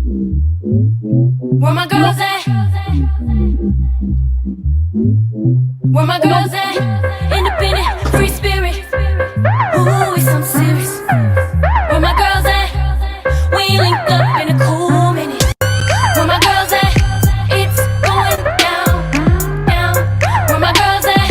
Where my girls at? Where my girls at? Independent, free spirit. Ooh, it's something serious. Where my girls at? We link up in a cool minute. Where my girls at? It's going down, down. Where my girls at?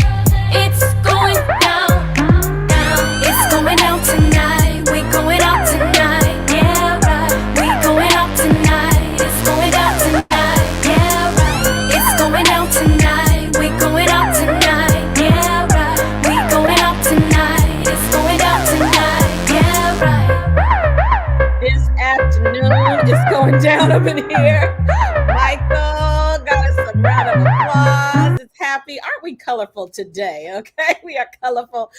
It's going down, down. It's going out tonight. We going out tonight. Yeah, right. We going out tonight. It's going out tonight. Yeah, right. It's going out tonight. We going out tonight. Yeah, right. We going out tonight. It's going out tonight. Yeah, right. This afternoon is going down up in here. Michael, got us some round of applause. It's happy. Aren't we colorful today? Okay, we are colorful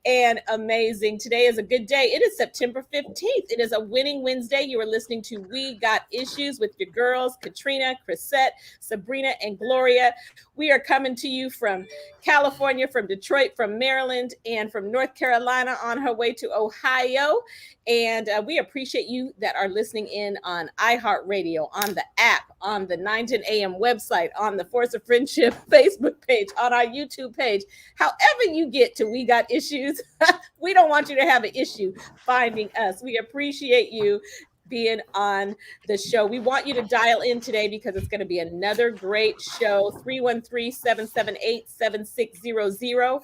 and amazing. Today is a good day. It is September 15th. It is a winning Wednesday. You are listening to We Got Issues with your girls, Caterina, Crisette, Sabrina, and Gloria. We are coming to you from California, from Detroit, from Maryland, and from North Carolina on her way to Ohio. And we appreciate you that are listening in on iHeartRadio, on the app, on the 910 AM website, on the Force of Friendship Facebook page, on our YouTube page. However you get to We Got Issues, we don't want you to have an issue finding us. We appreciate you being on the show. We want you to dial in today because it's going to be another great show. 313-778-7600.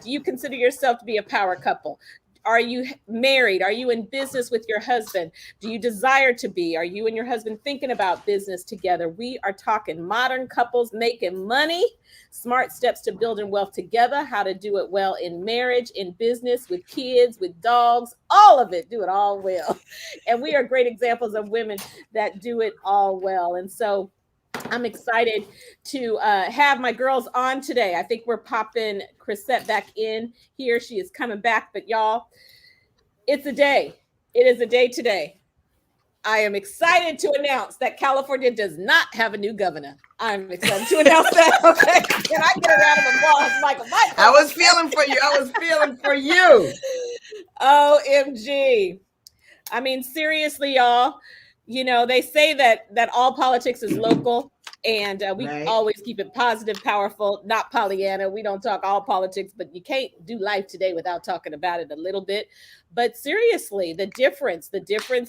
Do you consider yourself to be a power couple? Are you married? Are you in business with your husband? Do you desire to be? Are you and your husband thinking about business together? We are talking modern couples making money, smart steps to building wealth together, how to do it well in marriage, in business, with kids, with dogs, all of it. Do it all well. And we are great examples of women that do it all well. And so I'm excited to have my girls on today. I think we're popping Crisette back in here. She is coming back, but y'all, it's a day. It is a day today. I am excited to announce that California does not have a new governor. I'm excited to announce that. Okay. Can I get a round of applause, Michael? I was feeling for you. I was feeling for you. OMG. I mean, seriously, y'all. You know, they say that all politics is local, and we always keep it positive, powerful, not Pollyanna. We don't talk all politics, but you can't do life today without talking about it a little bit. But seriously, the difference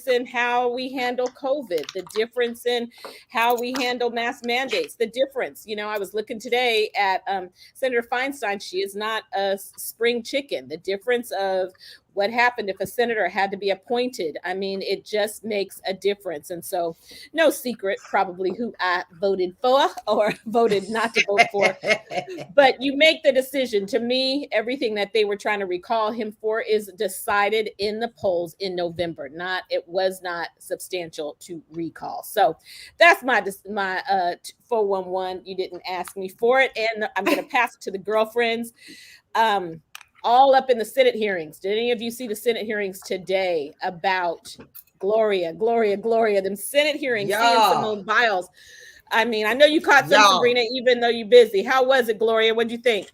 in how we handle COVID, the difference in how we handle mass mandates, the difference. You know, I was looking today at Senator Feinstein. She is not a spring chicken. The difference of what happened if a senator had to be appointed. I mean, it just makes a difference. And so no secret probably who I voted for or voted not to vote for. But you make the decision. To me, everything that they were trying to recall him for is decided in the polls in November. It was not substantial to recall. So that's my 411. You didn't ask me for it. And I'm going to pass it to the girlfriends. All up in the Senate hearings. Did any of you see the Senate hearings today about Gloria, them Senate hearings, seeing Simone Biles? I mean, I know you caught some, Sabrina, even though you're busy. How was it, Gloria? What'd you think?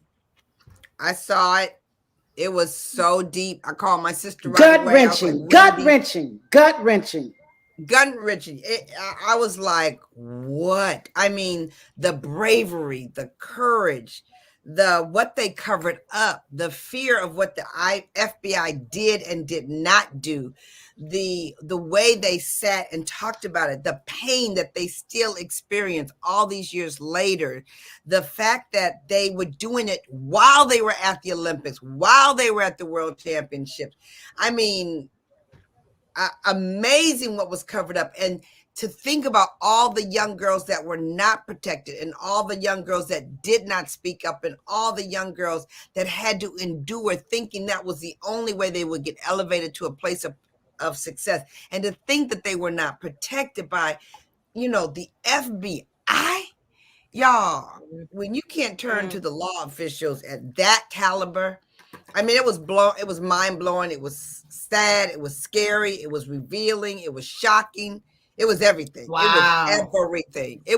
I saw it. It was so deep. I called my sister right Gut-wrenching. I was like, what? I mean, the bravery, the courage, what they covered up, the fear of what the FBI did and did not do, the way they sat and talked about it, the pain that they still experience all these years later, the fact that they were doing it while they were at the Olympics, while they were at the World Championships. I mean, amazing what was covered up. And to think about all the young girls that were not protected and all the young girls that did not speak up and all the young girls that had to endure thinking that was the only way they would get elevated to a place of success. And to think that they were not protected by, the FBI. Y'all, when you can't turn to the law officials at that caliber, I mean, it was mind blowing. It was sad. It was scary. It was revealing. It was shocking. It was everything. Wow. It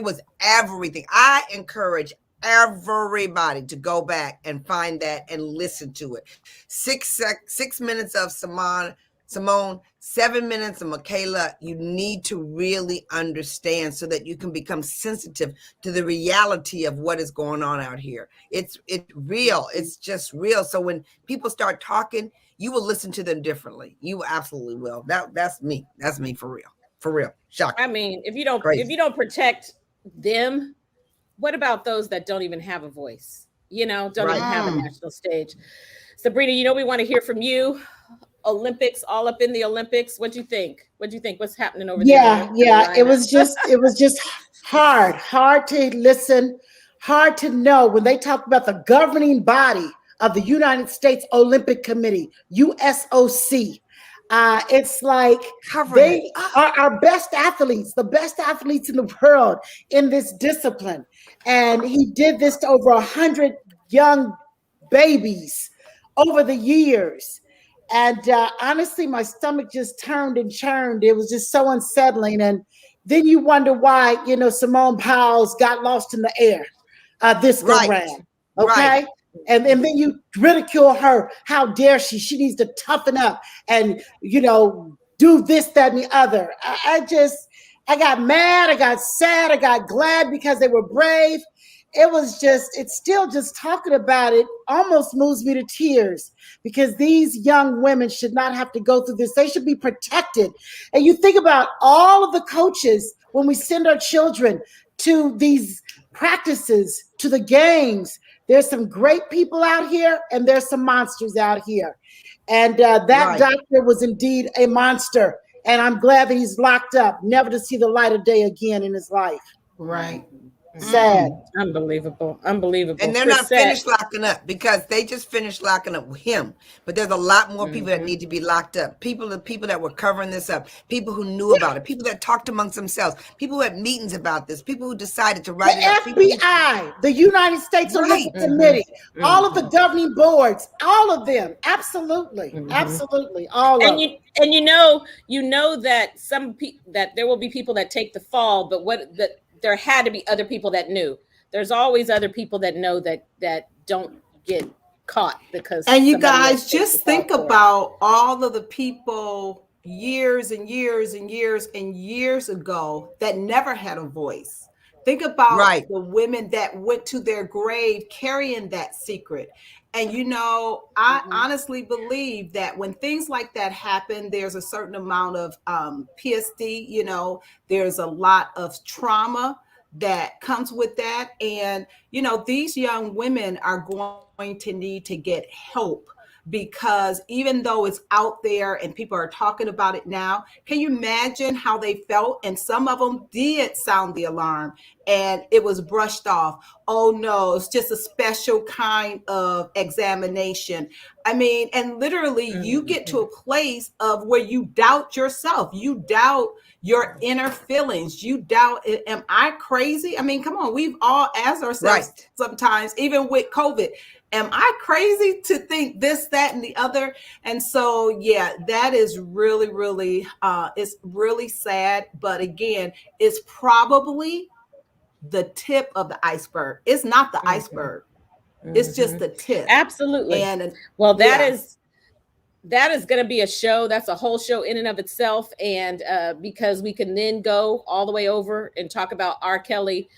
was everything. I encourage everybody to go back and find that and listen to it. 6 minutes of Simone Simone, 7 minutes, and Michaela, you need to really understand so that you can become sensitive to the reality of what is going on out here. It's real. It's just real. So when people start talking, you will listen to them differently. You absolutely will. That's me. That's me for real. For real. Shocking. I mean, if you don't protect them, what about those that don't even have a voice? Don't even have a national stage. Sabrina, we want to hear from you. Olympics, all up in the Olympics. What'd you think? What's happening over there? Yeah. It was just hard to listen, hard to know when they talk about the governing body of the United States Olympic Committee, USOC. It's like they are our best athletes, the best athletes in the world in this discipline. And he did this to over 100 young babies over the years. And honestly, my stomach just turned and churned. It was just so unsettling. And then you wonder why, Simone Biles got lost in the air this go round. Okay. Right. And then you ridicule her. How dare she? She needs to toughen up and, do this, that, and the other. I got mad. I got sad. I got glad because they were brave. It's still just talking about it almost moves me to tears because these young women should not have to go through this. They should be protected. And you think about all of the coaches when we send our children to these practices, to the games. There's some great people out here and there's some monsters out here. And that doctor was indeed a monster. And I'm glad that he's locked up, never to see the light of day again in his life. Right. Sad. Unbelievable. And they're not finished locking up because they just finished locking up him. But there's a lot more people that need to be locked up. The people that were covering this up, people who knew about it, people that talked amongst themselves, people who had meetings about this, people who decided to write it up. FBI, the United States Olympic Committee, all of the governing boards, all of them. Absolutely. Absolutely. All of them. And you know that that there will be people that take the fall, but there had to be other people that knew. There's always other people that know that don't get caught because. And you guys just think about all of the people years and years and years and years ago that never had a voice. Think about the women that went to their grave carrying that secret. And, I honestly believe that when things like that happen, there's a certain amount of PSD, there's a lot of trauma that comes with that. And, these young women are going to need to get help because even though it's out there and people are talking about it now, can you imagine how they felt? And some of them did sound the alarm and it was brushed off. Oh no, it's just a special kind of examination. I mean, and literally you get to a place of where you doubt yourself. You doubt your inner feelings. You doubt, am I crazy? I mean, come on, we've all asked ourselves sometimes, even with COVID, am I crazy to think this, that, and the other? And so, that is really, really, it's really sad. But again, it's probably the tip of the iceberg. It's not the iceberg. It's just the tip. Absolutely. And well, that is going to be a show. That's a whole show in and of itself. And because we can then go all the way over and talk about R. Kelly,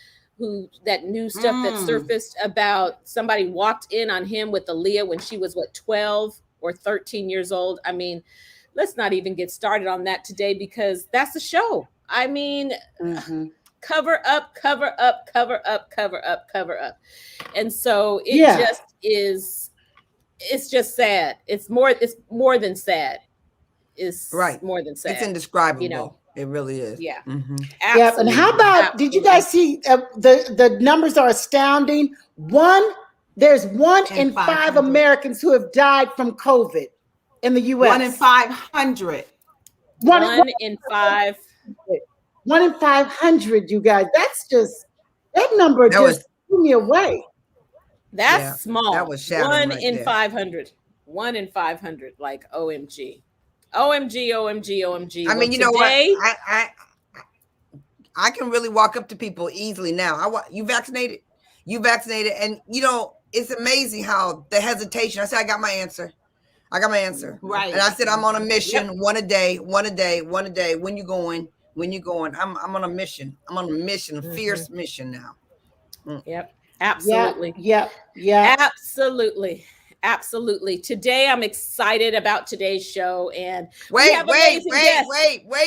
that new stuff that surfaced about somebody walked in on him with Aaliyah when she was 12 or 13 years old. I mean, let's not even get started on that today because that's the show. I mean, cover up. And so it just is, it's just sad. It's more than sad. It's more than sad. It's indescribable. It really is. Yeah. Yeah. And how about, did you guys see the numbers are astounding. There's one in 5 Americans who have died from COVID in the US. 1 in 500. One in 5. 1 in 500, you guys. That number just blew me away. That's small. That was shattering. 1 in 500. 1 in 500. Like OMG. OMG. I mean, you know what? I can really walk up to people easily now. You vaccinated? You vaccinated. And, it's amazing how the hesitation. I said, I got my answer. I got my answer. Right. And I said, I'm on a mission, one a day. When you going? I'm on a mission. I'm on a mission, a fierce mission now. Yep. Absolutely. Yeah. Absolutely. Today, I'm excited about today's show. And wait,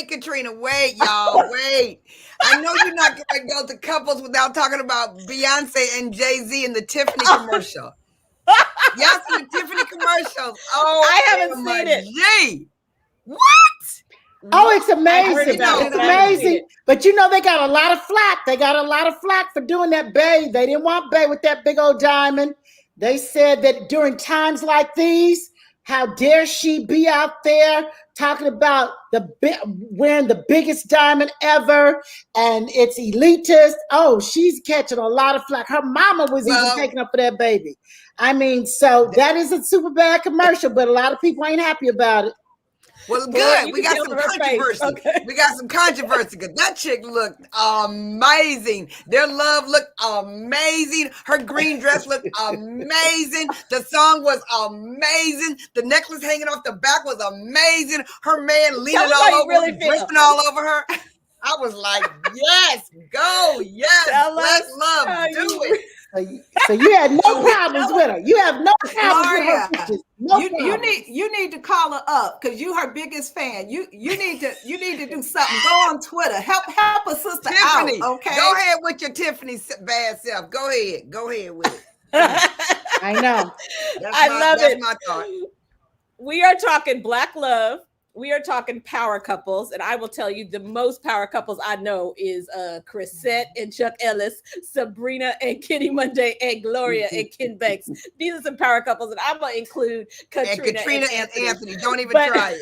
Caterina, wait, y'all, wait. I know you're not going to go to couples without talking about Beyonce and Jay-Z in the Tiffany commercial. Yes, in the Tiffany commercials. Oh, I haven't seen it. What? Oh, it's amazing. It's amazing. But you know, they got a lot of flack. They got a lot of flack for doing that Bay. They didn't want Bay with that big old diamond. They said that during times like these, how dare she be out there talking about wearing the biggest diamond ever, and it's elitist. Oh, she's catching a lot of flack. Her mama was even taking up for that baby. I mean, so that is a super bad commercial, but a lot of people ain't happy about it. Well, good. We got some controversy. Okay. We got some controversy because that chick looked amazing. Their love looked amazing. Her green dress looked amazing. The song was amazing. The necklace hanging off the back was amazing. Her man leaning all over her, dripping all over her. I was like, yes, go, yes, let's love, do it. So you had no problems with her. You have no problems with her pictures. You need to call her up because you her biggest fan. You need to do something. Go on Twitter. Help a sister Tiffany, out. Okay. Go ahead with your Tiffany bad self. Go ahead with it. I know. I love it. That's my thought. We are talking Black love. We are talking power couples, and I will tell you the most power couples I know is Crisette and Chuck Ellis, Sabrina and Kitty Monday, and Gloria and Ken Banks. These are some power couples, and I'm going to include Caterina and Anthony. Don't even try it.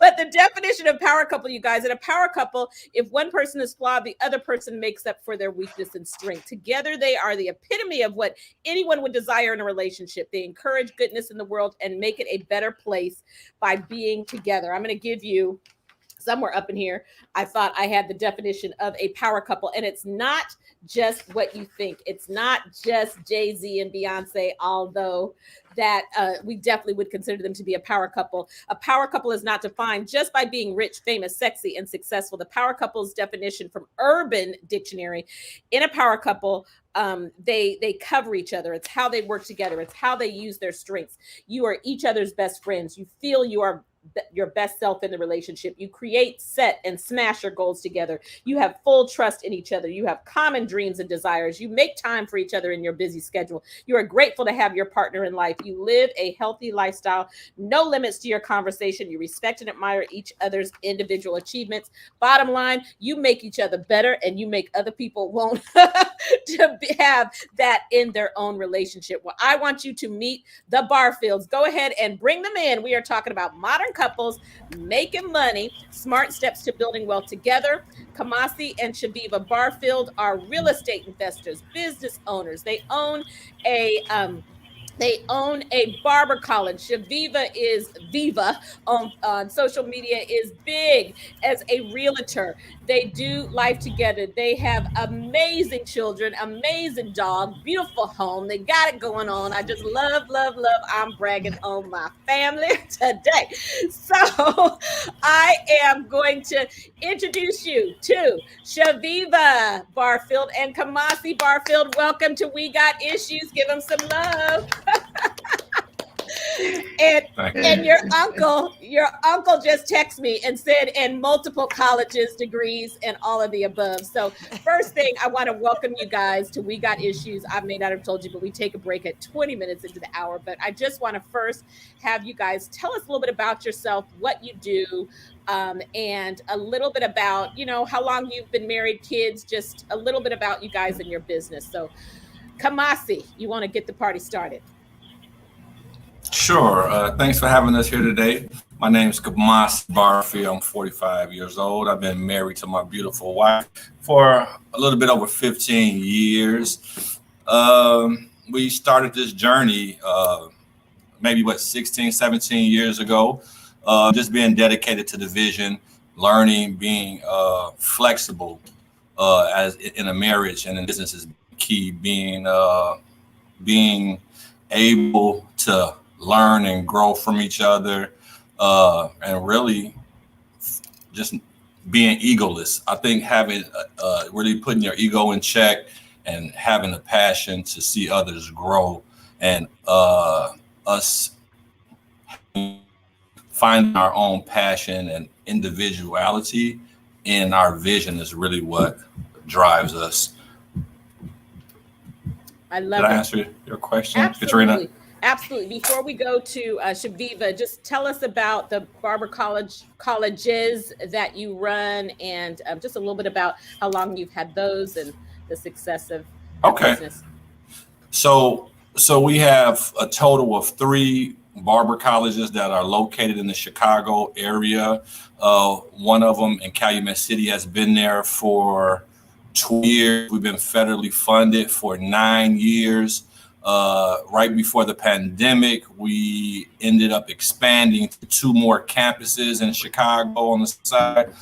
But the definition of power couple, you guys, in a power couple, if one person is flawed, the other person makes up for their weakness and strength. Together, they are the epitome of what anyone would desire in a relationship. They encourage goodness in the world and make it a better place by being together. I'm going to give you somewhere up in here. I thought I had the definition of a power couple, and it's not just what you think. It's not just Jay-Z and Beyonce, although that we definitely would consider them to be a power couple. A power couple is not defined just by being rich, famous, sexy, and successful. The power couple's definition from Urban Dictionary, in a power couple, they cover each other. It's how they work together. It's how they use their strengths. You are each other's best friends. You feel you are your best self in the relationship. You create, set, and smash your goals together. You have full trust in each other. You have common dreams and desires. You make time for each other in your busy schedule. You are grateful to have your partner in life. You live a healthy lifestyle. No limits to your conversation. You respect and admire each other's individual achievements. Bottom line, you make each other better, and you make other people want to have that in their own relationship. Well, I want you to meet the Barfields. Go ahead and bring them in. We are talking about modern couples making money, smart steps to building wealth together. Kumasi and Chaviva Barfield are real estate investors, business owners. They own a Barber College. Chaviva is Viva on social media, is big as a realtor. They do life together. They have amazing children, amazing dog, beautiful home. They got it going on. I just love. I'm bragging on my family today. So I am going to introduce you to Chaviva Barfield and Kumasi Barfield. Welcome to We Got Issues. Give them some love. And your uncle just texted me and said, and multiple colleges, degrees, and all of the above. So first thing, I want to welcome you guys to We Got Issues. I may not have told you, but we take a break at 20 minutes into the hour. But I just want to first have you guys tell us a little bit about yourself, what you do, and a little bit about, how long you've been married, kids, just a little bit about you guys and your business. So Kumasi, you want to get the party started? Sure. Thanks for having us here today. My name is Kumasi Barfield. I'm 45 years old. I've been married to my beautiful wife for a little bit over 15 years. We started this journey maybe 16, 17 years ago, just being dedicated to the vision, learning, being flexible as in a marriage and in business is key, being able to learn and grow from each other, and really just being egoless. I think having really putting your ego in check and having a passion to see others grow, and us finding our own passion and individuality in our vision is really what drives us. I love Did it. I answer your question, Absolutely. Caterina? Absolutely. Before we go to Chaviva, just tell us about the Barber colleges that you run, and just a little bit about how long you've had those and the success of business. So we have a total of 3 barber colleges that are located in the Chicago area. One of them in Calumet City has been there for 2 years. We've been federally funded for 9 years. Right before the pandemic, we ended up expanding to 2 more campuses in Chicago on the side.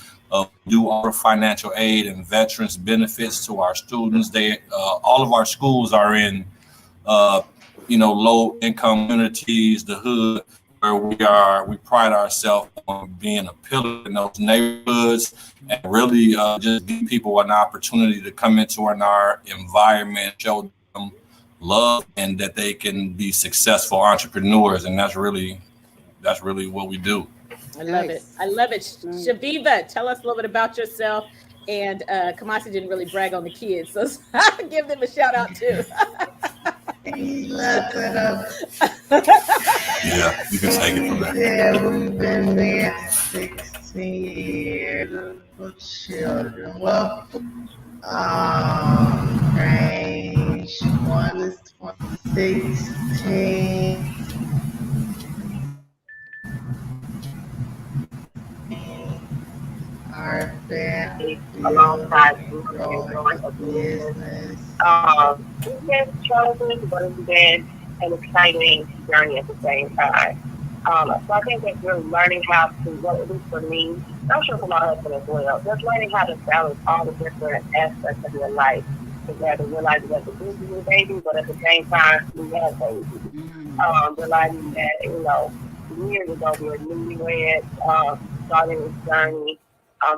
Do offer financial aid and veterans benefits to our students. All of our schools are in low income communities, the hood, where we pride ourselves on being a pillar in those neighborhoods, and really just give people an opportunity to come into our environment, show them love, and that they can be successful entrepreneurs. And that's really what we do. I love it. I love it. Chaviva, tell us a little bit about yourself. And Kumasi didn't really brag on the kids, so give them a shout out too. Yeah, you can take it from there. Yeah, we've been there 16 years for children. Well, range 1 is 2016. Our family alongside growing a business. It's been challenging, but it's been an exciting journey at the same time. So I think that we're learning how to, well, at least for me, I'm sure for my husband as well, just learning how to balance all the different aspects of your life together, realizing that the business is a baby, but at the same time, we have babies. Realizing that, years ago we were newlyweds, starting this journey.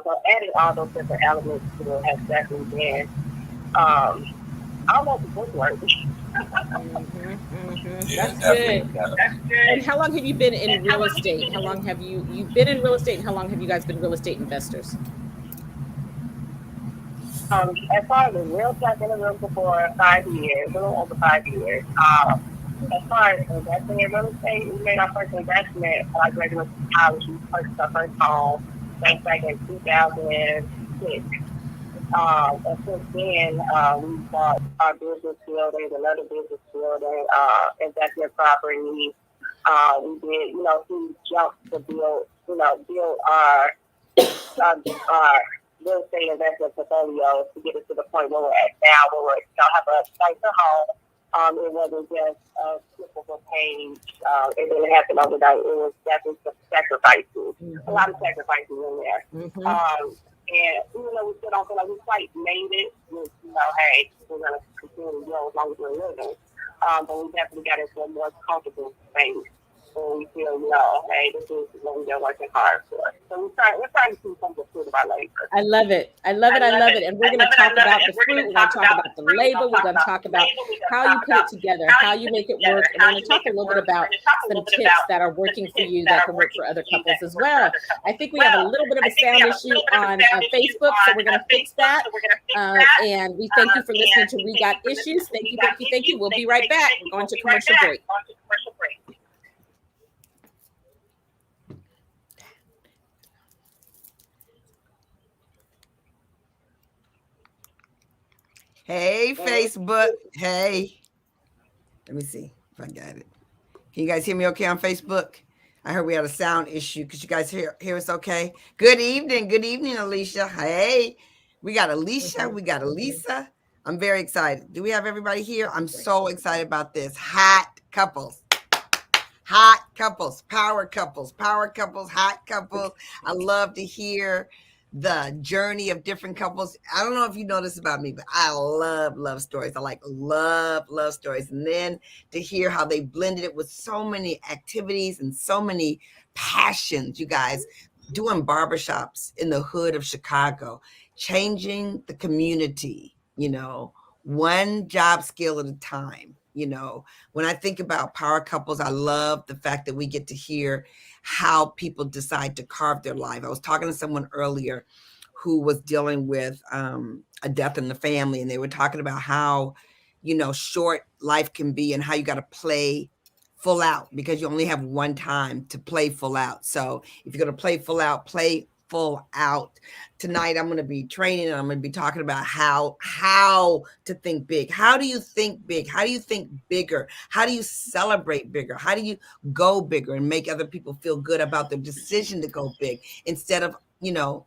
So adding all those different elements to it has definitely been almost a good work. Yeah, That's good. And how long have you been in real estate? How long have you been in real estate, and how long have you guys been real estate investors? As far as the real estate, I've been in real estate for 5 years, a little over 5 years. As far as investing in real estate, we made our first investment when I graduated from college. We purchased our first home back in 2006. And since then, we bought our business building, another business building, investment property. We did, huge jumps to build our real estate investment portfolio to get us to the point where we're at now, where we have a nicer home. It wasn't just a typical page. It didn't happen overnight. It was definitely some sacrifices, a lot of sacrifices in there. And even though we still don't feel like we quite made it, hey, we're going to continue to grow as long as we're living. But we definitely got into a more comfortable space. And we feel, hey, this is what we've been working hard for. So we're trying to see some of the fruit of our labor. I love it. And we're going to talk about the fruit. We're going to talk about the labor. We're going to talk about how you put it together, how you make it work. And we're going to talk a little bit about some tips that are working for you that can work for other couples as well. I think we have a little bit of a sound issue on Facebook, so we're going to fix that. And we thank you for listening to We Got Issues. Thank you. We'll be right back. We're going to commercial break. Hey, Facebook. Hey. Let me see if I got it. Can you guys hear me okay on Facebook? I heard we had a sound issue. Could you guys hear us okay? Good evening. Good evening, Alicia. Hey. We got Alicia. We got Elisa. I'm very excited. Do we have everybody here? I'm so excited about this. Hot couples. Hot couples. Power couples. Power couples. Hot couples. I love to hear the journey of different couples. I don't know if you know this about me, but I love stories. I like love stories. And then to hear how they blended it with so many activities and so many passions, you guys, doing barbershops in the hood of Chicago, changing the community, you know, one job skill at a time. You know, when I think about power couples, I love the fact that we get to hear how people decide to carve their life. I was talking to someone earlier who was dealing with a death in the family, and they were talking about how, you know, short life can be and how you got to play full out because you only have one time to play full out. So if you're going to play full out, play full out. Tonight, I'm going to be training and I'm going to be talking about how to think big. How do you think big? How do you think bigger? How do you celebrate bigger? How do you go bigger and make other people feel good about their decision to go big instead of, you know,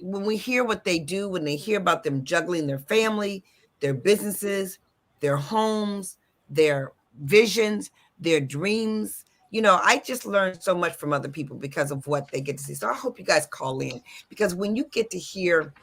when we hear what they do, when they hear about them juggling their family, their businesses, their homes, their visions, their dreams, you know, I just learned so much from other people because of what they get to see. So I hope you guys call in, because when you get to hear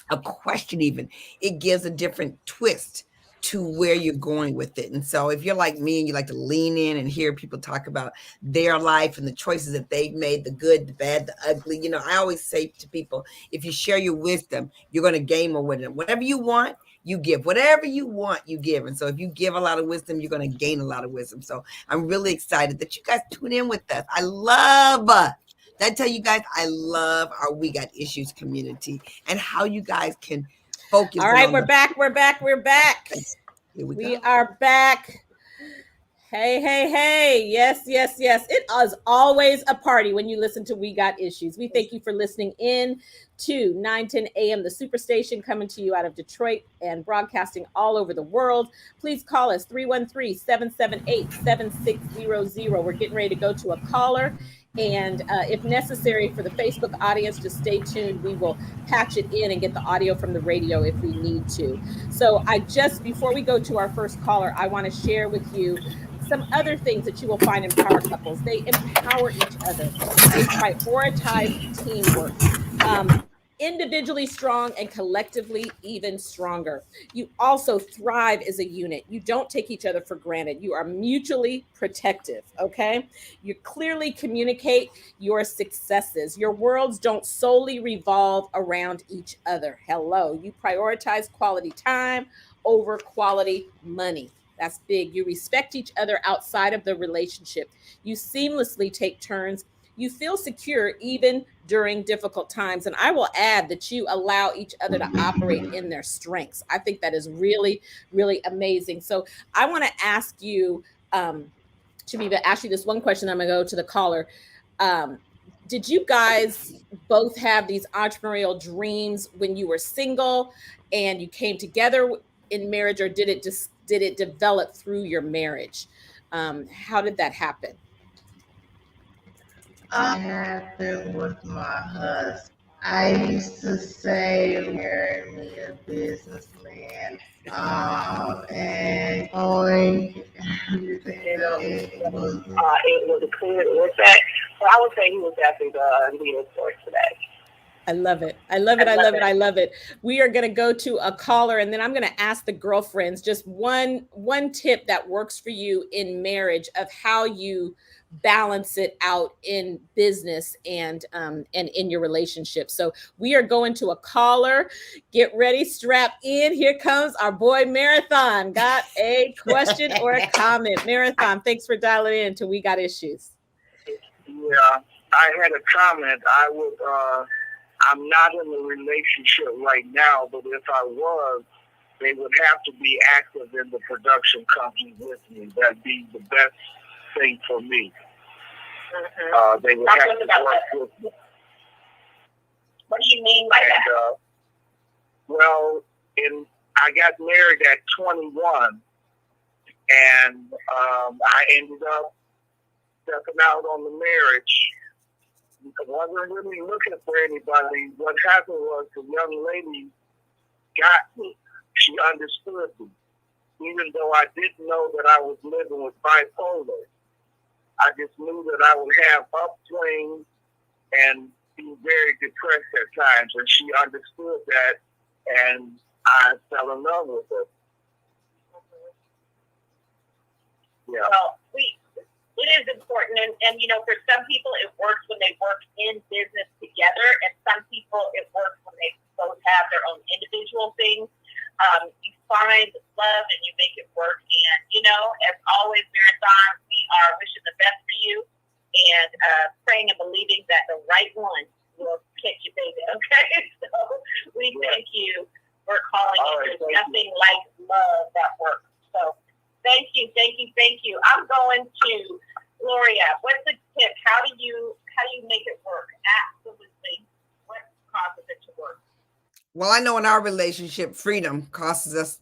a question, even, it gives a different twist to where you're going with it. And so if you're like me and you like to lean in and hear people talk about their life and the choices that they've made, the good, the bad, the ugly, you know, I always say to people, if you share your wisdom, you're going to gain more wisdom. Whatever you want, you give. Whatever you want, you give. And so if you give a lot of wisdom, you're going to gain a lot of wisdom. So I'm really excited that you guys tune in with us. I tell you guys, I love our We Got Issues community and how you guys can focus. All right, we're back. We are back. Hey. Yes. It is always a party when you listen to We Got Issues. We thank you for listening in to 910 a.m. the Superstation, coming to you out of Detroit and broadcasting all over the world. Please call us 313-778-7600. We're getting ready to go to a caller. And if necessary for the Facebook audience, just stay tuned. We will patch it in and get the audio from the radio if we need to. So before we go to our first caller, I want to share with you some other things that you will find in power couples. They empower each other. They prioritize teamwork. Individually strong and collectively even stronger. You also thrive as a unit. You don't take each other for granted. You are mutually protective, okay? You clearly communicate your successes. Your worlds don't solely revolve around each other. Hello. You prioritize quality time over quality money. That's big. You respect each other outside of the relationship. You seamlessly take turns. You feel secure even during difficult times. And I will add that you allow each other to operate in their strengths. I think that is really, really amazing. So I want to ask you, Chaviva, actually this one question. I'm going to go to the caller. Did you guys both have these entrepreneurial dreams when you were single and you came together in marriage, or did it develop through your marriage? How did that happen? Happened with my husband. I used to say, marry me a businessman, and going everything else. It was a clear effect. So I would say he was definitely the leader for today. I love it. We are going to go to a caller, and then I'm going to ask the girlfriends just one tip that works for you in marriage of how you balance it out in business and in your relationship. So we are going to a caller. Get ready, strap in. Here comes our boy Marathon. Got a question or a comment? Marathon, thanks for dialing in to We Got Issues. Yeah, I had a comment. I'm not in a relationship right now, but if I was, they would have to be active in the production company with me. That'd be the best thing for me. Mm-hmm. They would have to work with me. What do you mean by that? I got married at 21, and I ended up stepping out on the marriage. I wasn't really looking for anybody. What happened was the young lady got me. She understood me. Even though I didn't know that I was living with bipolar, I just knew that I would have upswings and be very depressed at times, and she understood that, and I fell in love with her. Yeah. Well, it is important, and you know, for some people it works when they work in business together, and some people it works when they both have their own individual things. You find love and you make it work, and you know, as always, Marathon, we are wishing the best for you, and praying and believing that the right one will catch you, baby. Okay, so we thank you for calling in. There's nothing like love that works. So thank you. I'm going to Gloria. What's the tip? How do you make it work? Absolutely. What causes it to work? Well, I know in our relationship, freedom causes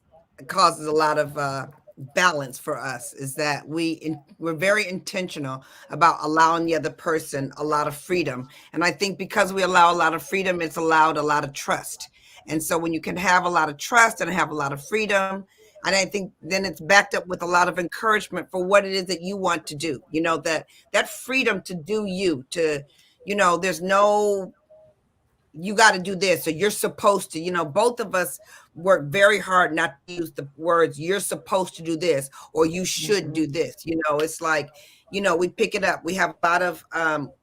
a lot of balance for us. Is that we're very intentional about allowing the other person a lot of freedom, and I think because we allow a lot of freedom, it's allowed a lot of trust. And so when you can have a lot of trust and have a lot of freedom, and I think then it's backed up with a lot of encouragement for what it is that you want to do. You know, that freedom to do you, to, you know, there's no, you got to do this or you're supposed to, you know, both of us work very hard not to use the words, you're supposed to do this or you should do this. You know, it's like, you know, we pick it up. We have a lot of,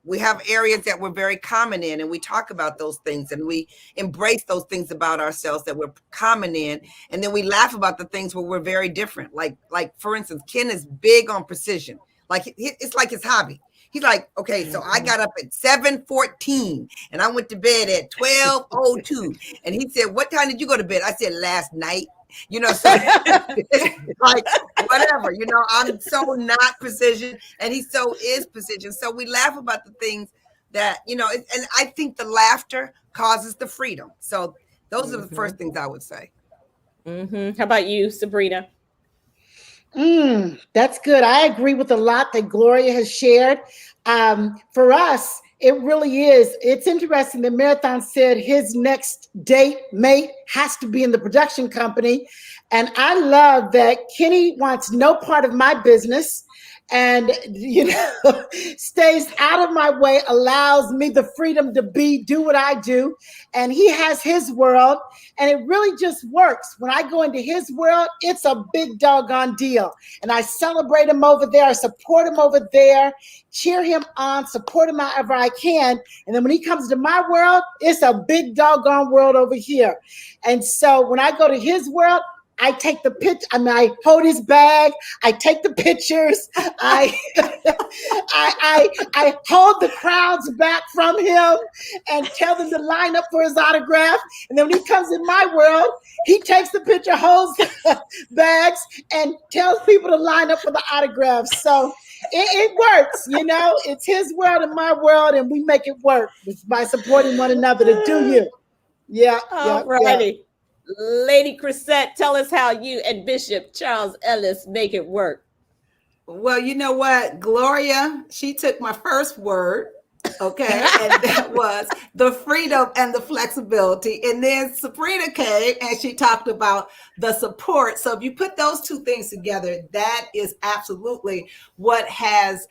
we have areas that we're very common in, and we talk about those things and we embrace those things about ourselves that we're common in. And then we laugh about the things where we're very different. Like for instance, Ken is big on precision. Like it's like his hobby. He's like, okay, so I got up at 7:14 and I went to bed at 12:02. And he said, what time did you go to bed? I said, last night. You know, so like whatever, you know, I'm so not precision and he so is precision. So we laugh about the things that, you know, and I think the laughter causes the freedom. So those are the first things I would say. How about you, Sabrina? That's good. I agree with a lot that Gloria has shared. For us, it really is. It's interesting that Marathon said his next mate has to be in the production company. And I love that Kenny wants no part of my business and, you know, stays out of my way, allows me the freedom to do what I do. And he has his world. And it really just works. When I go into his world, it's a big doggone deal. And I celebrate him over there. I support him over there, cheer him on, support him however I can. And then when he comes to my world, it's a big doggone world over here. And so when I go to his world, I take the picture. I mean, I hold his bag. I take the pictures. I hold the crowds back from him and tell them to line up for his autograph. And then when he comes in my world, he takes the picture, holds the bags, and tells people to line up for the autographs. So it works, you know. It's his world and my world, and we make it work by supporting one another to do you. Yeah. All righty. Yeah. Lady Crisette, tell us how you and Bishop Charles Ellis make it work. Well, you know what, Gloria, she took my first word, okay, and that was the freedom and the flexibility. And then Sabrina came and she talked about the support. So if you put those two things together, that is absolutely what has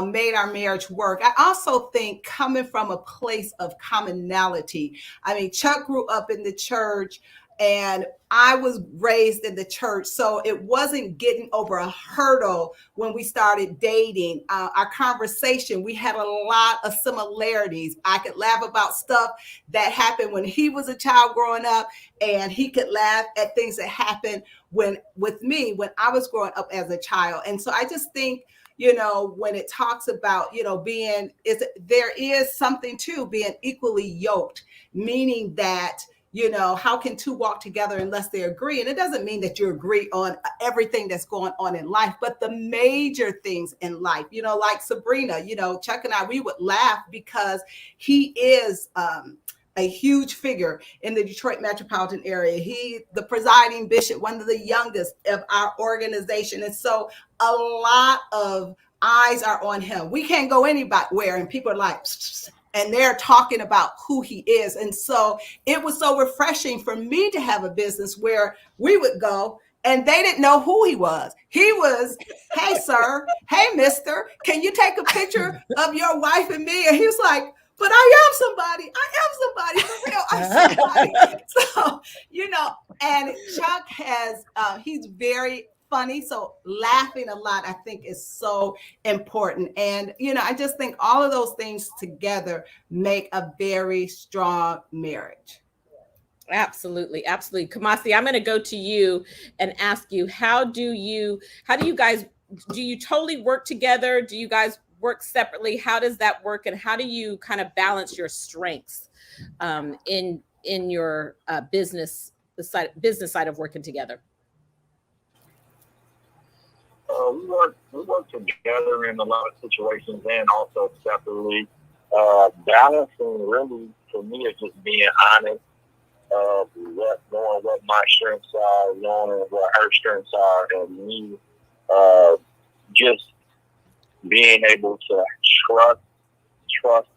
made our marriage work. I also think coming from a place of commonality. I mean, Chuck grew up in the church. And I was raised in the church, so it wasn't getting over a hurdle when we started dating. Our conversation, we had a lot of similarities. I could laugh about stuff that happened when he was a child growing up, and he could laugh at things that happened with me when I was growing up as a child. And so I just think, you know, when it talks about, you know, there is something to being equally yoked, meaning that, you know, how can two walk together unless they agree? And it doesn't mean that you agree on everything that's going on in life, but the major things in life, you know, like Sabrina, you know, Chuck and I, we would laugh because he is a huge figure in the Detroit metropolitan area. He, the presiding bishop, one of the youngest of our organization. And so a lot of eyes are on him. We can't go anywhere and people are like, and they're talking about who he is. And so it was so refreshing for me to have a business where we would go and they didn't know who he was. He was, hey, sir, hey, mister, can you take a picture of your wife and me? And he was like, but I am somebody for real. I'm somebody. So, and Chuck has, he's very funny. So laughing a lot, I think, is so important. And, I just think all of those things together make a very strong marriage. Absolutely. Absolutely. Kumasi, I'm going to go to you and ask you, how do you guys, do you totally work together? Do you guys work separately? How does that work? And how do you kind of balance your strengths in your business side of working together? We work together in a lot of situations and also separately. Balancing really for me is just being honest. Knowing what my strengths are, knowing what her strengths are, and me just being able to trust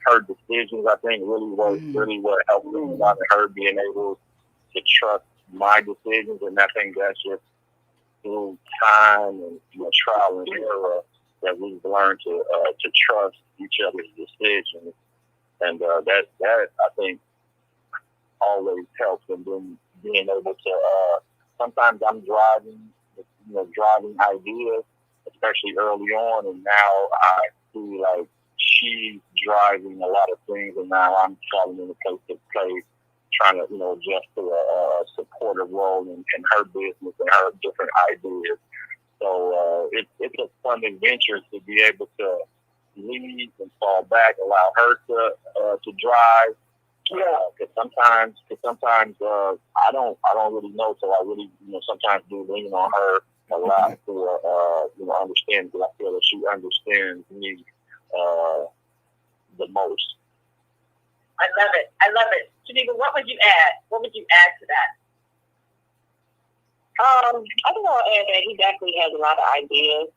her decisions. I think really what helps me about her being able to trust my decisions, and I think that's just through time and trial and error that we've learned to trust each other's decisions, and that I think always helps. And then being able to sometimes I'm driving ideas, especially early on, and now I feel like she's driving a lot of things, and now I'm falling into place trying to adjust to a supportive role in her business and her different ideas. So it's a fun adventure to be able to lead and fall back, allow her to drive. Because sometimes I don't really know, so I really sometimes do lean on her a lot to understand, because I feel that she understands me the most. I love it. Chaviva, what would you add? What would you add to that? I think I'll add that he definitely has a lot of ideas,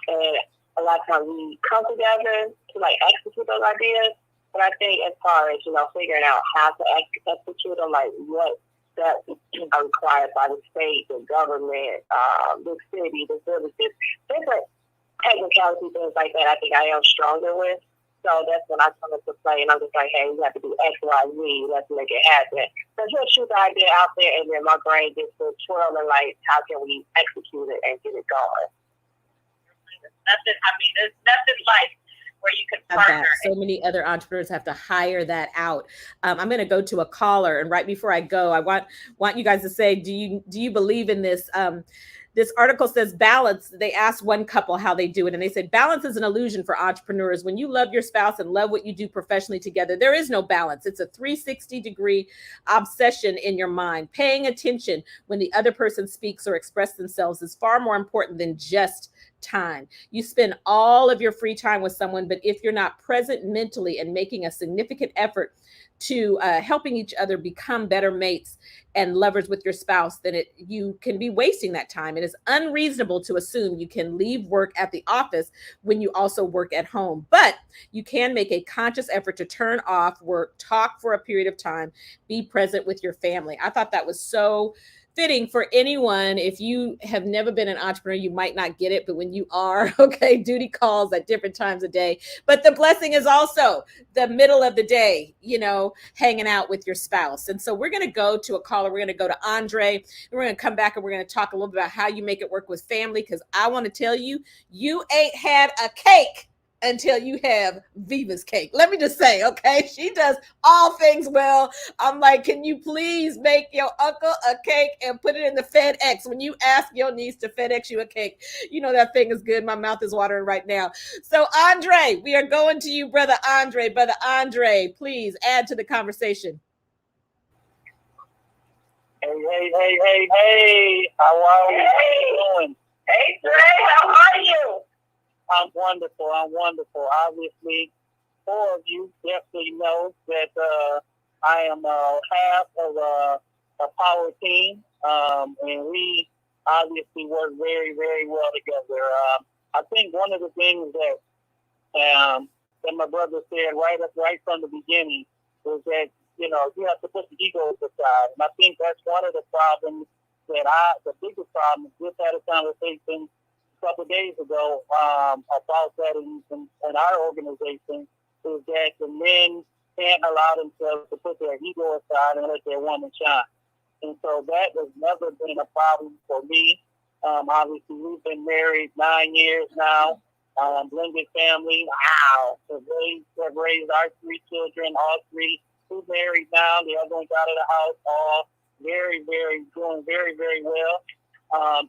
and a lot of times we come together to execute those ideas. But I think as far as, figuring out how to execute them, what steps are required by the state, the government, the city, the services, different technicality, things like that, I think I am stronger with. So that's when I come into play, and I'm just like, hey, we have to do X, Y, Z. Let's make it happen. So just shoot the idea out there, and then my brain gets to twirling, how can we execute it and get it going? There's nothing like where you can partner. So many other entrepreneurs have to hire that out. I'm going to go to a caller, and right before I go, I want you guys to say, do you believe in this? This article says balance. They asked one couple how they do it, and they said balance is an illusion for entrepreneurs. When you love your spouse and love what you do professionally together, there is no balance. It's a 360-degree obsession in your mind. Paying attention when the other person speaks or expresses themselves is far more important than just time. You spend all of your free time with someone, but if you're not present mentally and making a significant effort to helping each other become better mates and lovers with your spouse, then you can be wasting that time. It is unreasonable to assume you can leave work at the office when you also work at home, but you can make a conscious effort to turn off work, talk for a period of time, be present with your family. I thought that was so fitting for anyone. If you have never been an entrepreneur, you might not get it, but when you are, okay, duty calls at different times of day. But the blessing is also the middle of the day, hanging out with your spouse. And so we're going to go to a caller. We're going to go to Andre, and we're going to come back and we're going to talk a little bit about how you make it work with family, because I want to tell you, you ain't had a cake until you have Viva's cake. Let me just say, okay, she does all things well. I'm like, can you please make your uncle a cake and put it in the FedEx? When you ask your niece to FedEx you a cake, that thing is good. My mouth is watering right now. So Andre, we are going to you, Brother Andre. Brother Andre, please add to the conversation. Hey, how are you? Hey. How you doing? Hey, Dre, how are you? I'm wonderful. Obviously, four of you definitely know that I am half of a power team, and we obviously work very, very well together. I think one of the things that my brother said right from the beginning was that you have to put the ego aside, and I think that's one of the problems the biggest problem. Just had a conversation couple of days ago about that in our organization, is that the men can't allow themselves to put their ego aside and let their woman shine. And so that has never been a problem for me. Obviously, we've been married 9 years now. Blended family. Wow. Have raised our 3 children, all 3. Who's married now. The other one's out of the house. All doing very, very well.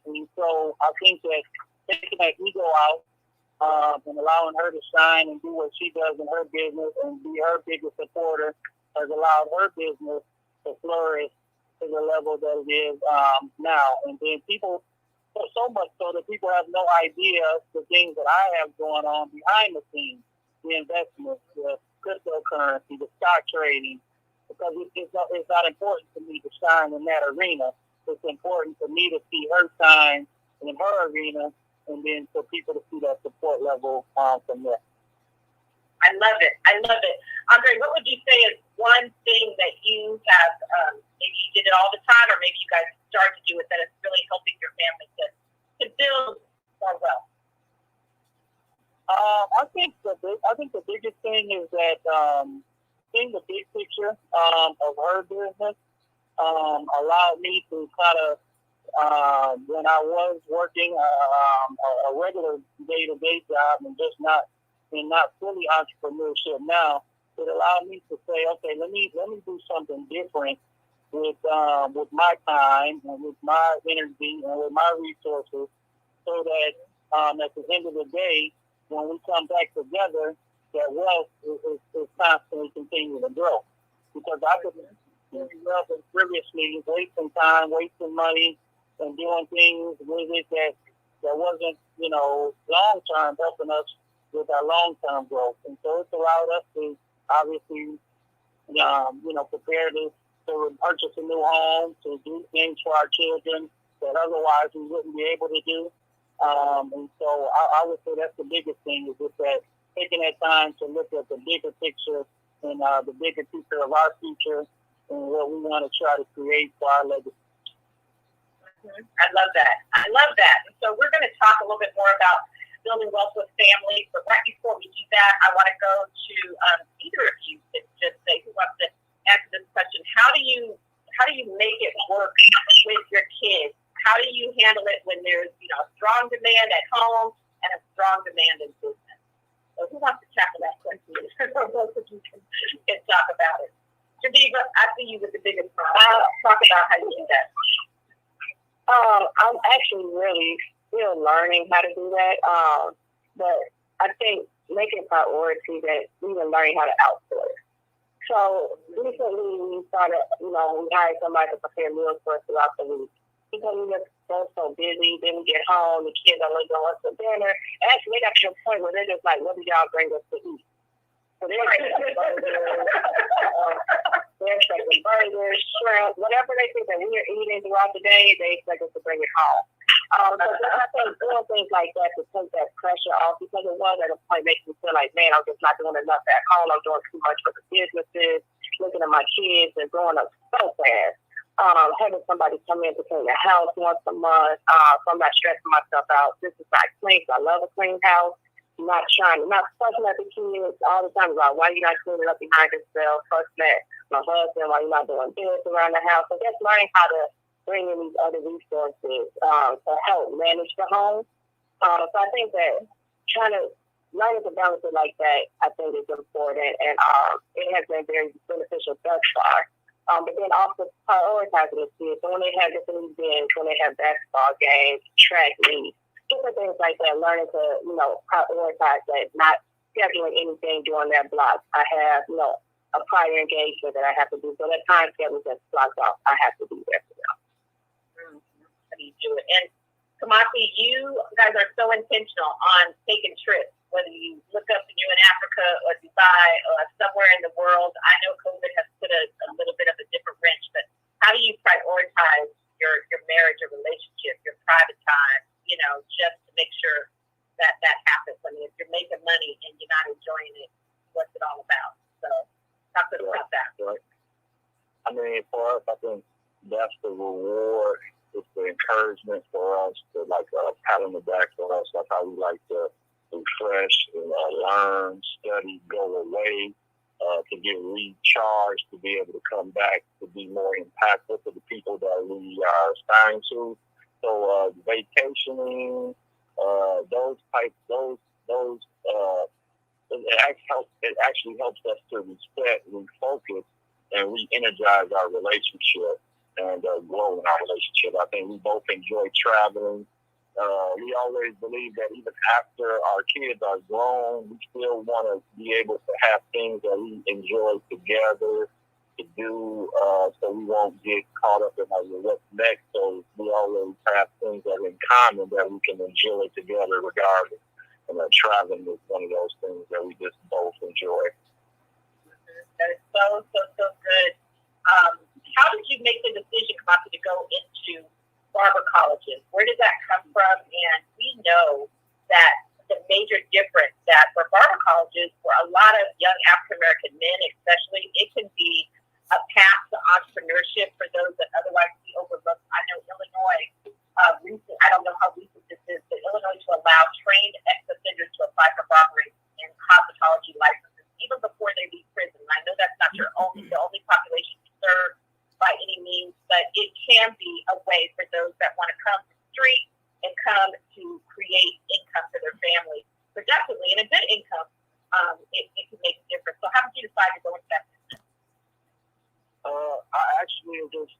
And so I think that taking that ego out and allowing her to shine and do what she does in her business and be her biggest supporter has allowed her business to flourish to the level that it is now. And then people, so much so that people have no idea the things that I have going on behind the scenes, the investments, the cryptocurrency, the stock trading, because it's not important to me to shine in that arena. It's important for me to see her shine in her arena, and then for people to see that support level from there. I love it. Andre, what would you say is one thing that you have, maybe you did it all the time, or maybe you guys started to do it that is really helping your family to build more wealth? I think the biggest thing is that seeing the big picture of her business allowed me to kind of, when I was working a regular day-to-day job and just not fully entrepreneurship now, it allowed me to say, okay, let me do something different with my time and with my energy and with my resources, so that at the end of the day, when we come back together, that wealth is constantly continuing to grow. Because I could be wealth previously wasting time, wasting money, and doing things with it that wasn't, long term helping us with our long term growth. And so it's allowed us to obviously, prepare to purchase a new home, to do things for our children that otherwise we wouldn't be able to do. And so I would say that's the biggest thing, is just that taking that time to look at the bigger picture and the bigger picture of our future and what we want to try to create for our legacy. I love that. And so we're going to talk a little bit more about building wealth with families. But right before we do that, I want to go to either of you to just say, who wants to answer this question? How do you make it work with your kids? How do you handle it when there's a strong demand at home and a strong demand in business? So who wants to tackle that question? Both of you can talk about it. Chaviva, I see you with the biggest problem. Talk about how you do that. I'm actually really still learning how to do that. But I think making a priority that even learning how to outsource. So recently we started, we hired somebody to prepare meals for us throughout the week. Because we just go so busy, then we get home, the kids are like, going for dinner. Actually, they got to a point where they're just like, what do y'all bring us to eat? So they're expecting burgers, shrimp, whatever they think that we are eating throughout the day, they expect us to bring it home. So I think doing things like that to take that pressure off, because it was at a point makes me feel like, man, I'm just not doing enough at home. I'm doing too much for the businesses, looking at my kids and growing up so fast. Having somebody come in to clean the house once a month, so I'm not stressing myself out. This is not clean. I love a clean house. Not fussing at the kids all the time about why you're not cleaning up behind yourself, fussing at my husband why you're not doing this around the house. So just learning how to bring in these other resources to help manage the home. So I think that learning to balance it like that, I think is important, and it has been very beneficial thus far. But then also prioritizing the kids. So when they have different events, when they have basketball games, track meets, different things like that, learning to, prioritize that, not scheduling anything during that block. I have, a prior engagement that I have to do. So that time schedule just blocks off. I have to be there for them. How do you do it? And Kumasi, you guys are so intentional on taking trips, whether you look up and you're in Africa or Dubai or somewhere in the world. I know COVID has put a little bit of a different wrench, but how do you prioritize your marriage or relationship, your private time, just to make sure that happens? I mean, if you're making money and you're not enjoying it, what's it all about? So talk to us about that. Right. I mean, for us, I think that's the reward. It's the encouragement for us, to pat on the back for us. That's how we like to refresh, learn, study, go away, to get recharged, to be able to come back, to be more impactful to the people that we are aspiring to. So vacationing, it actually helps us to reset, refocus, and re-energize our relationship and grow in our relationship. I think we both enjoy traveling. We always believe that even after our kids are grown, we still want to be able to have things that we enjoy together to do, so we won't get caught up in what's next. So we always have things that are in common that we can enjoy together regardless. And traveling is one of those things that we just both enjoy. That is so good. How did you make the decision, Kumasi, to go into Barber Colleges? Where did that come from? And we know that the major difference that for Barber Colleges, for a lot of young African-American men especially, it can be a path to entrepreneurship for those that otherwise be overlooked. I know Illinois, I don't know how recent this is, but Illinois to allow trained ex-offenders to apply for barbering and cosmetology licenses even before they leave prison. And I know that's not the only population you serve by any means, but it can be a way for those that want to come to the street and come to create income for their family productively, and a good income. It can make a difference. So how did you decide to go into that business? I actually just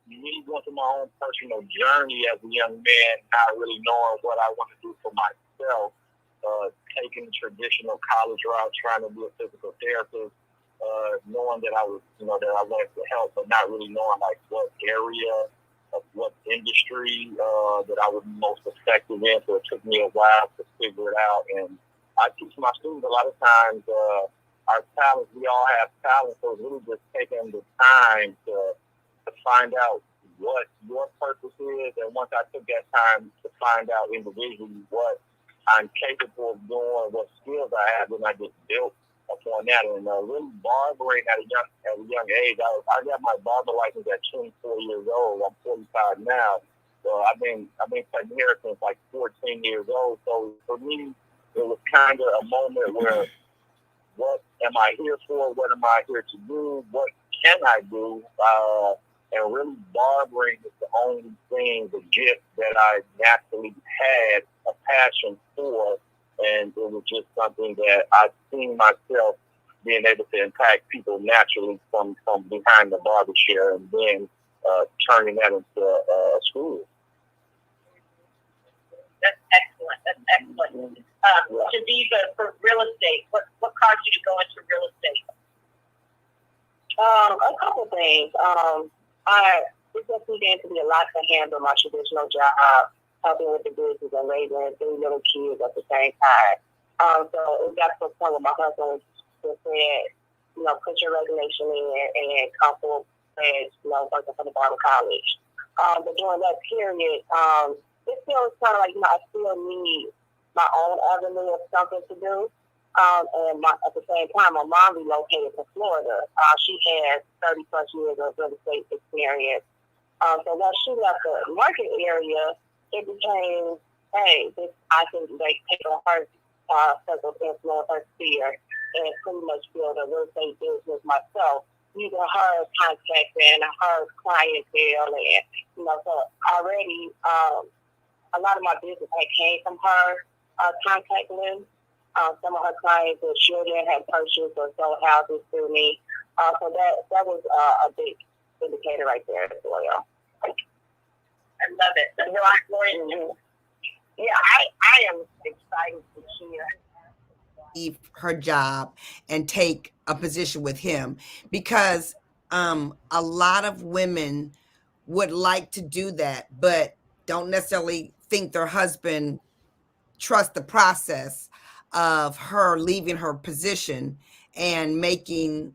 went through my own personal journey as a young man, not really knowing what I want to do for myself, taking the traditional college route, trying to be a physical therapist, knowing that I was, that I wanted to help, but not really knowing what area of what industry that I would be most effective in. So it took me a while to figure it out. And I teach my students a lot of times our talents. We all have talents, so it's really just taking the time to find out what your purpose is. And once I took that time to find out individually what I'm capable of doing, what skills I have, then I just built upon that. And really barbering at a young age. I got my barber license at 24 years old. I'm 45 now. So I've been cutting hair since 14 years old. So for me, it was kind of a moment where, what am I here for? What am I here to do? What can I do? And really barbering is the only thing, the gift that I naturally had a passion for. And it was just something that I've seen myself being able to impact people naturally from behind the barber chair, and then turning that into a school. That's excellent. Chaviva, for real estate, what caused you to go into real estate? A couple things. It just began to be a lot to handle my traditional job, helping with the business and raising 3 little kids at the same time. So it got to a point where my husband just said, put your resignation in and come full fledged, working for the Barber College. But during that period, it feels kind of like, I still need my own avenue of something to do. And at the same time, my mom relocated to Florida. She has 30 plus years of real estate experience. So once she left the market area, it became, hey, I can take on her circle of influence, her sphere, and pretty much build a real estate business myself, using her contact and her clientele. And, so already a lot of my business came from her contact list. Some of her clients or children had purchased or sold houses through me. So that was a big indicator right there as well. I love it. So, Gloria, yeah, I am excited to hear. Leave her job and take a position with him, because a lot of women would like to do that, but don't necessarily think their husband trusts the process of her leaving her position and making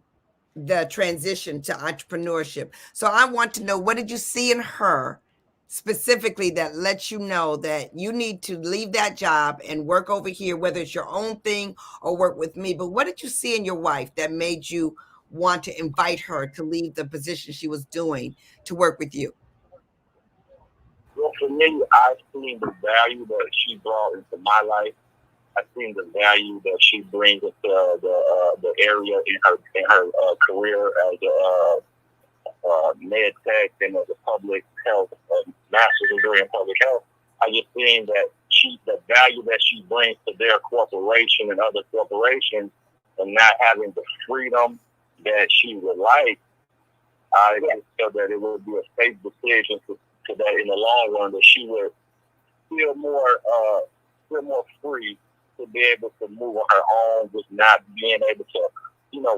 the transition to entrepreneurship. So I want to know, what did you see in her specifically that lets you know that you need to leave that job and work over here, whether it's your own thing or work with me? But what did you see in your wife that made you want to invite her to leave the position she was doing to work with you? Well, for me, I've seen the value that she brought into my life. I seen the value that she brings into the area in her career as a med tech and as a public health master's degree in public health. I just seen that the value that she brings to their corporation and other corporations, and not having the freedom that she would like. I just felt that it would be a safe decision to that in the long run, that she would feel more free to be able to move on her own, just not being able to,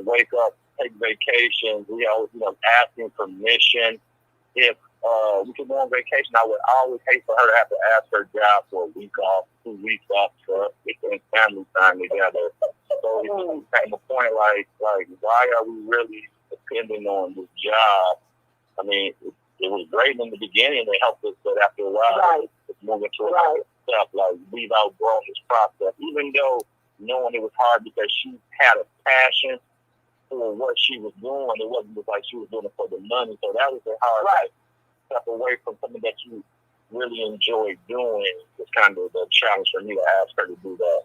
wake up, take vacations. We always, asking permission. If we could go on vacation, I would always hate for her to have to ask her job for a week off, 2 weeks off for us to spend family time together. So it became a point like, why are we really depending on this job? I mean, it was great in the beginning. It helped us, but after a while, it's moving to another step. Like, we've outgrown this process, even though knowing it was hard because she had a passion for what she was doing. It wasn't just like she was doing it for the money. So that was a hard step away from something that you really enjoy doing. It's kind of the challenge for me to ask her to do that.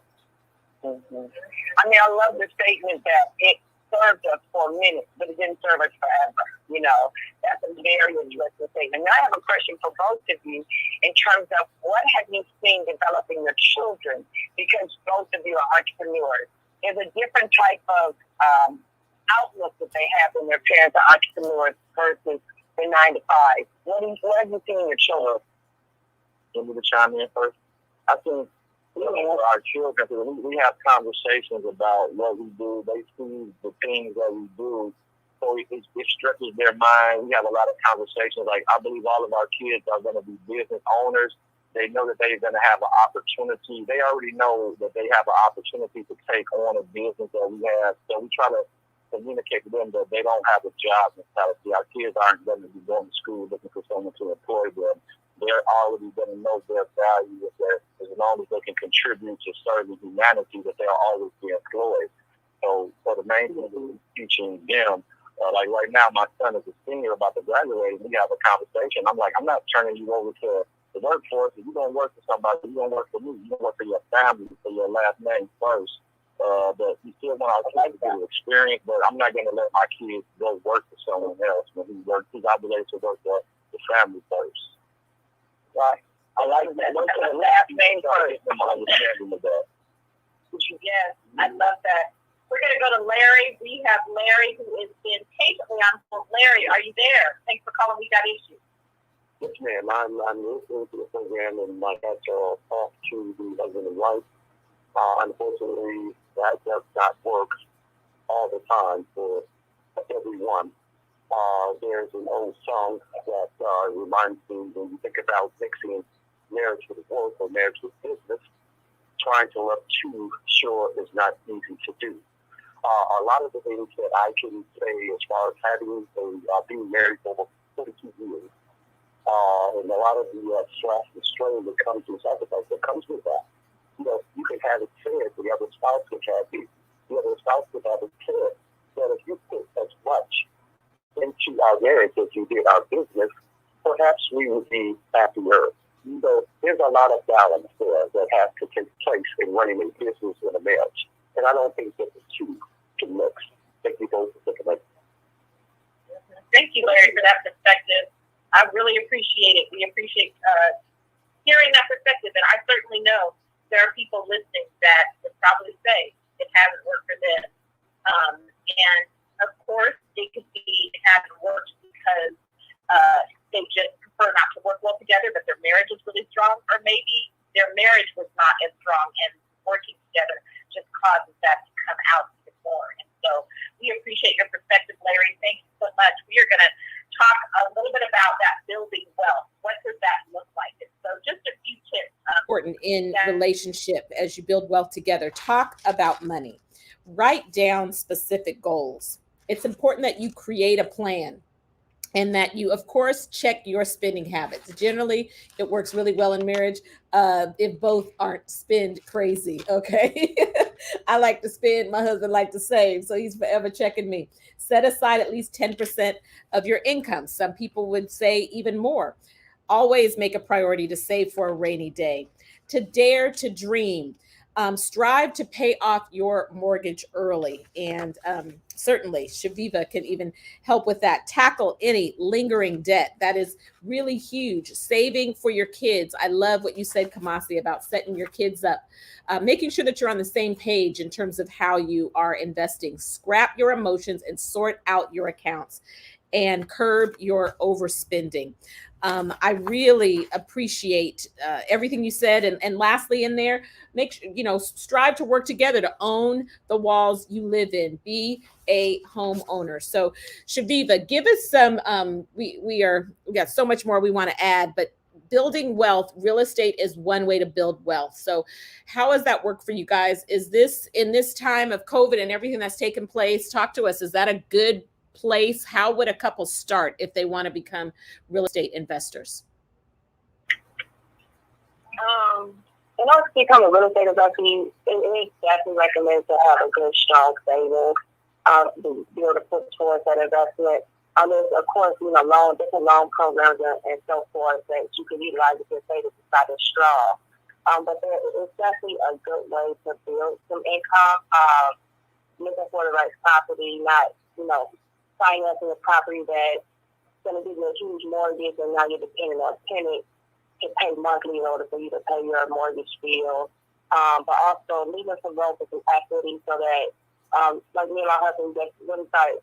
Mm-hmm. I mean, I love the statement that it served us for a minute, but it didn't serve us forever. That's a very interesting statement. And I have a question for both of you in terms of what have you seen developing your children? Because both of you are entrepreneurs. There's a different type of outlook that they have when their parents are entrepreneurs versus the 9 to 5. What have you seen in your children? Give me to chime in first. I think our children, we have conversations about what we do. They see the things that we do. So it stretches their mind. We have a lot of conversations. Like, I believe all of our kids are going to be business owners. They know that they're going to have an opportunity. They already know that they have an opportunity to take on a business that we have. So we try to communicate to them that they don't have a job mentality. Our kids aren't going to be going to school looking for someone to employ them. They're already going to know their value as long as they can contribute to serving humanity, that they'll always be employed. So the main thing is teaching them. Like right now, my son is a senior about to graduate. We have a conversation. I'm like, I'm not turning you over to the workforce. If you're going to work for somebody, you're going to work for me. You're going to work for your family, for your last name first. But we still want our kids to get experience, but I'm not going to let my kids go work for someone else when he's obligated to work for the family first. Right. I like that. The last name first. Yes, I love that. We're going to go to Larry. We have Larry who has been patiently on hold. Larry, are you there? Thanks for calling. We got issues. Yes, ma'am. I'm listening to the program, and my thoughts are off to the husband and wife. Unfortunately, that does not work all the time for everyone. There's an old song that reminds me, when you think about mixing marriage with work or marriage with business, trying to love two sure is not easy to do. A lot of the things that I can say as far as having being married for over 42 years, and a lot of the stress and strain that comes with sacrifice that comes with that. You can have it said, the other spouse could have it, the other spouse could have it said, that if you put as much into our marriage as you did our business, perhaps we would be happier. There's a lot of balance there that has to take place in running a business and a marriage. And I don't think that the two can mix. Thank you both for thinking about it. Thank you, Larry, for that perspective. I really appreciate it. We appreciate hearing that perspective. And I certainly know there are people listening that would probably say it hasn't worked for them. And of course, it could be it hasn't worked because they just prefer not to work well together, but their marriage is really strong, or maybe their marriage was not as strong, and working together just causes that to come out even more. And so we appreciate your perspective, Larry. Thank you so much. We are going to talk a little bit about that building wealth. What does that look like? And so just a few tips. Important in relationship as you build wealth together. Talk about money. Write down specific goals. It's important that you create a plan and that you, of course, check your spending habits. Generally, it works really well in marriage if both aren't spend crazy, okay? I like to spend, my husband like to save, so he's forever checking me. Set aside at least 10% of your income. Some people would say even more. Always make a priority to save for a rainy day. To dare to dream. strive to pay off your mortgage early. And certainly Chaviva can even help with that. Tackle any lingering debt. That is really huge. Saving for your kids. I love what you said, Kumasi, about setting your kids up, making sure that you're on the same page in terms of how you are investing. Scrap your emotions and sort out your accounts, and curb your overspending. I really appreciate everything you said. And lastly, in there, strive to work together to own the walls you live in. Be a homeowner. So, Chaviva, give us some. We got so much more we want to add, but building wealth, real estate is one way to build wealth. So, how has that worked for you guys? Is this, in this time of COVID and everything that's taken place? Talk to us. Is that a good place? How would a couple start if they want to become real estate investors? In order to become a real estate investor, it is definitely recommended to have a good, strong savings to be able to put towards that investment. There's, of course, different loan programs and so forth that you can utilize if your savings is not as strong. But it's definitely a good way to build some income. Looking for the right property, not, financing a property that's going to give you a huge mortgage, and now you're depending on tenants to pay monthly in order for you to pay your mortgage bill. But also leaving some room for some equity so that, like me and my husband, just really start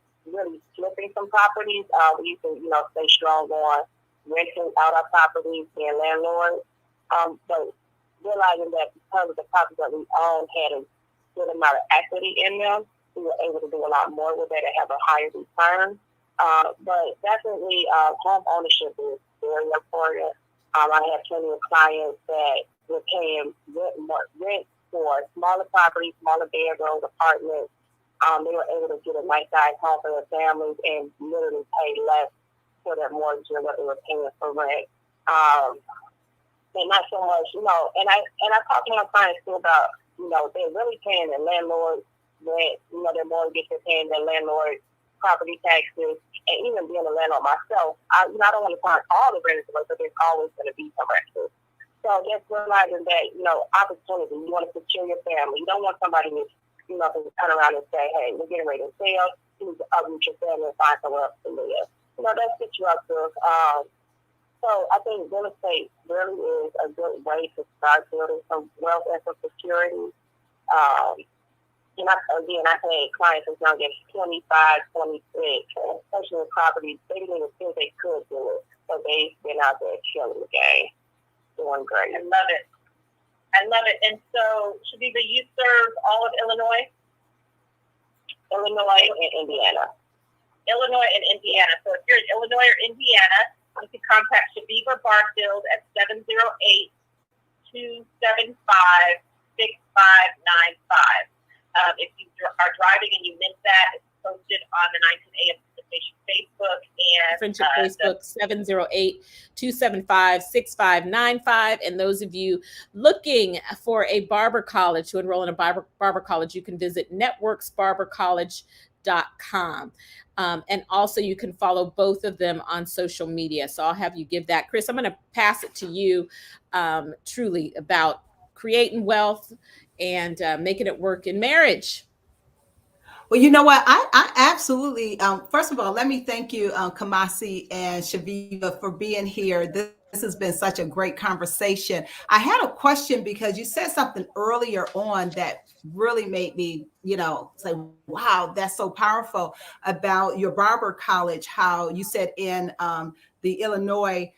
flipping some properties. You can, stay strong on renting out our properties, being landlords. But realizing that because of the properties that we own had a good amount of equity in them, we were able to do a lot more with it and have a higher return. But definitely, home ownership is very important. I have plenty of clients that were paying rent for smaller properties, smaller bedrooms, apartments. They were able to get a nice size home for their families and literally pay less for their mortgage than what they were paying for rent. And not so much, and I talk to my clients too about, they're really paying their landlord rent, their mortgage, they're paying their landlord property taxes, and even being a landlord myself, I don't want to find all the renters away, but there's always going to be some renters. So just realizing that, opportunity, you want to secure your family. You don't want somebody to, to turn around and say, hey, we're getting ready to sell, you need to uproot your family and find somewhere else to live. That's disruptive. So I think real estate really is a good way to start building some wealth and some security. And I had clients as young as 25, 26, especially in properties, they didn't even think they could do it. So they've been out there killing the game, doing great. I love it. And so, Chaviva, you serve all of Illinois? Illinois and Indiana. Illinois and Indiana. So if you're in Illinois or Indiana, you can contact Chaviva Barfield at 708-275-6595. If you are driving and you missed that, it's posted on the 19 AM Superstation Facebook and Friendship Facebook, 708-275-6595. And those of you looking for a barber college to enroll in a barber college, you can visit networksbarbercollege.com. And also you can follow both of them on social media. So I'll have you give that. Chris, I'm going to pass it to you truly about creating wealth and making it work in marriage. Well, you know what? I absolutely, first of all, let me thank you, Kumasi and Chaviva, for being here. This has been such a great conversation. I had a question because you said something earlier on that really made me, say, wow, that's so powerful about your barber college, how you said in Illinois,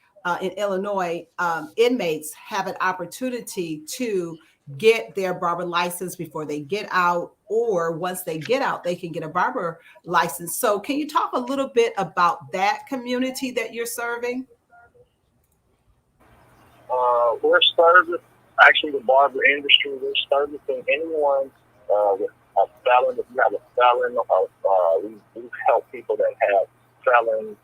inmates have an opportunity to get their barber license before they get out, or once they get out, they can get a barber license. So can you talk a little bit about that community that you're serving? We're serving, actually the barber industry, we're servicing anyone with a felon. If you have a felon, we help people that have felonies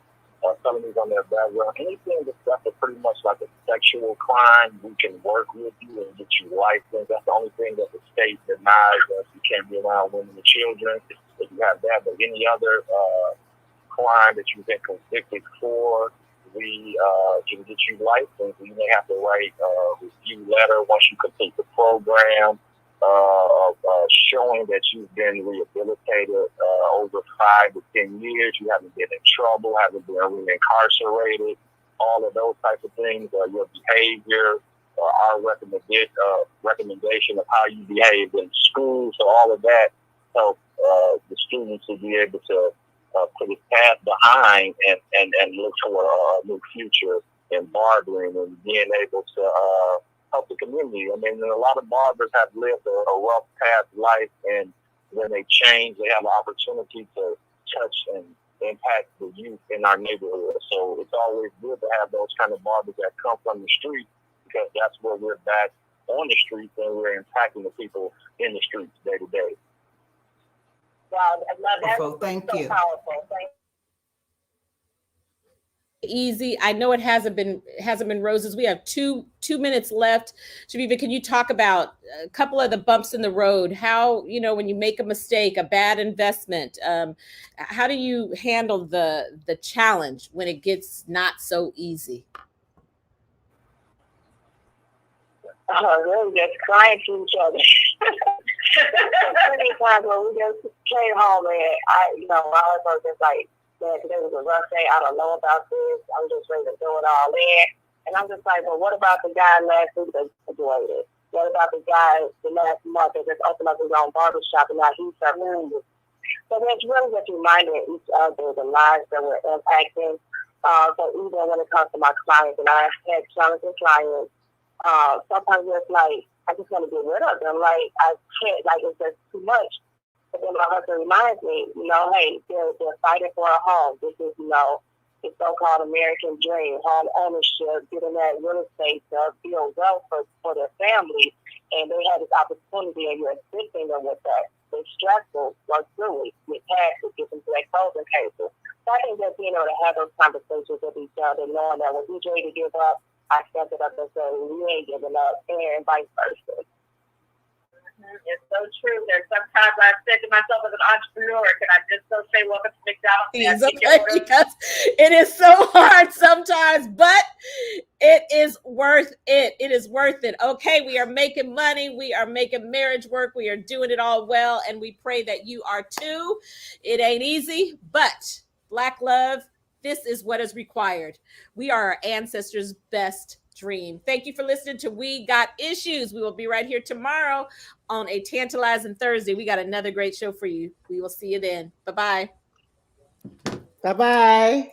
on their background. Anything that's pretty much like a sexual crime, we can work with you and get you licensed. That's the only thing that the state denies us. You can't be around women and children if you have that. But any other crime that you've been convicted for, we can get you licensed. You may have to write a review letter once you complete the program. showing that you've been rehabilitated over 5 to 10 years. You haven't been in trouble, haven't been incarcerated, all of those types of things. Your behavior, our recommendation of how you behave in school, so all of that helps the students to be able to put his past behind and look for a new future in barbering and being able to help the community. I mean, a lot of barbers have lived a rough past life, and when they change, they have an opportunity to touch and impact the youth in our neighborhood. So it's always good to have those kind of barbers that come from the street, because that's where we're back on the streets and we're impacting the people in the streets day to day. Wow, I love that. Thank you. Powerful. Easy. I know it hasn't been roses. We have two minutes left. Chaviva, can you talk about a couple of the bumps in the road? How, when you make a mistake, a bad investment, how do you handle the challenge when it gets not so easy? Really just crying to each other. Many times when we just came home and I was just like, man, today was a rough day. I don't know about this. I'm just ready to throw it all in. And I'm just like, well, what about the guy last week that graduated? What about the guy the last month that just opened up his own barbershop and now he's starting music? So there's really just reminding each other the lives that we're impacting. So even when it comes to my clients, and I had challenging clients, sometimes it's like, I just want to get rid of them. Like, I can't, like, it's just too much. But then my husband reminds me, hey, they're fighting for a home. This is, the so-called American dream, home ownership, getting that real estate to build wealth for their family. And they have this opportunity, and you're assisting them with that. It's stressful, work through it, get past it, get them to that closing table. So I think that being able to have those conversations with each other, knowing that when he's ready to give up, I stepped it up and said, we ain't giving up, and vice versa. It's so true. There's sometimes I've said to myself as an entrepreneur, can I just go say welcome to McDonald's? Because it is so hard sometimes, but it is worth it. It is worth it. Okay, we are making money. We are making marriage work. We are doing it all well, and we pray that you are too. It ain't easy, but Black love, this is what is required. We are our ancestors' best dream. Thank you for listening to We Got Issues. We will be right here tomorrow on a tantalizing Thursday. We got another great show for you. We will see you then. Bye-bye. Bye-bye.